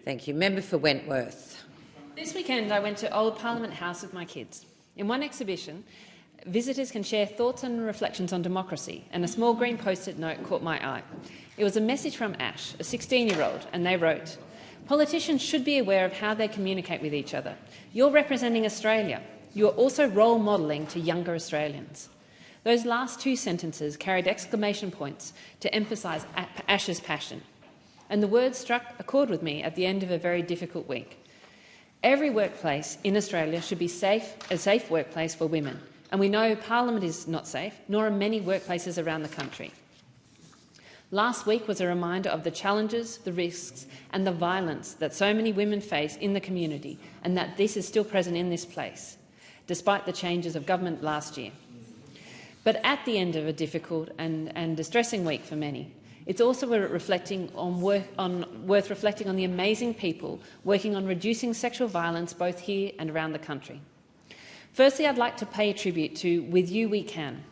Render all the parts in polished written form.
Thank you. Member for Wentworth. This weekend I went to Old Parliament House with my kids. In one exhibition, visitors can share thoughts and reflections on democracy, and a small green post-it note caught my eye. It was a message from Ash, a 16-year-old, and they wrote, "Politicians should be aware of how they communicate with each other. You're representing Australia. You are also role modelling to younger Australians." Those last two sentences carried exclamation points to emphasise Ash's passion. And the words struck a chord with me at the end of a very difficult week. Every workplace in Australia should be a safe workplace for women, and we know Parliament is not safe, nor are many workplaces around the country. Last week was a reminder of the challenges, the risks and the violence that so many women face in the community, and that this is still present in this place, despite the changes of government last year. But at the end of a difficult and distressing week for many, it's also worth reflecting on the amazing people working on reducing sexual violence both here and around the country. Firstly, I'd like to pay a tribute to With You We Can.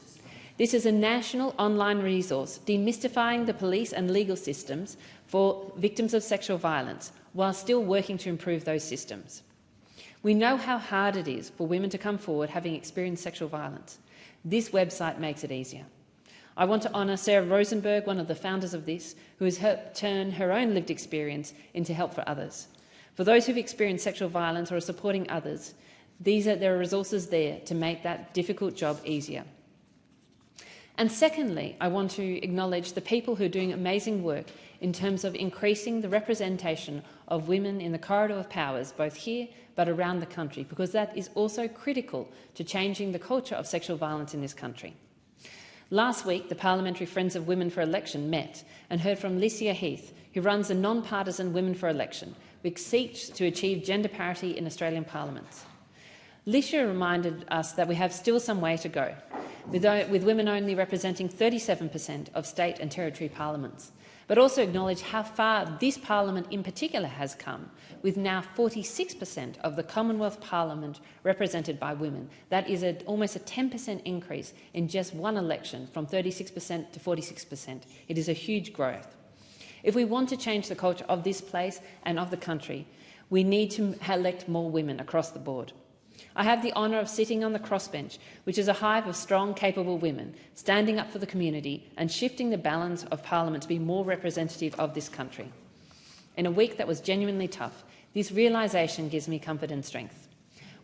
This is a national online resource demystifying the police and legal systems for victims of sexual violence while still working to improve those systems. We know how hard it is for women to come forward having experienced sexual violence. This website makes it easier. I want to honour Sarah Rosenberg, one of the founders of this, who has helped turn her own lived experience into help for others. For those who've experienced sexual violence or are supporting others, there are resources there to make that difficult job easier. And secondly, I want to acknowledge the people who are doing amazing work in terms of increasing the representation of women in the corridor of powers, both here but around the country, because that is also critical to changing the culture of sexual violence in this country. Last week, the Parliamentary Friends of Women for Election met and heard from Licia Heath, who runs a non-partisan Women for Election, which seeks to achieve gender parity in Australian parliaments. Licia reminded us that we have still some way to go, with women only representing 37% of state and territory parliaments, but also acknowledged how far this parliament in particular has come, with now 46% of the Commonwealth Parliament represented by women. That is almost a 10% increase in just one election, from 36% to 46%. It is a huge growth. If we want to change the culture of this place and of the country, we need to elect more women across the board. I have the honour of sitting on the crossbench, which is a hive of strong, capable women, standing up for the community and shifting the balance of Parliament to be more representative of this country. In a week that was genuinely tough, this realisation gives me comfort and strength.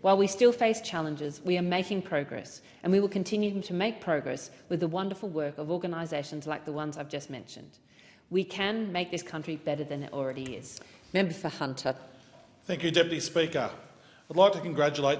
While we still face challenges, we are making progress, and we will continue to make progress with the wonderful work of organisations like the ones I've just mentioned. We can make this country better than it already is. Member for Hunter. Thank you, Deputy Speaker. I'd like to congratulate the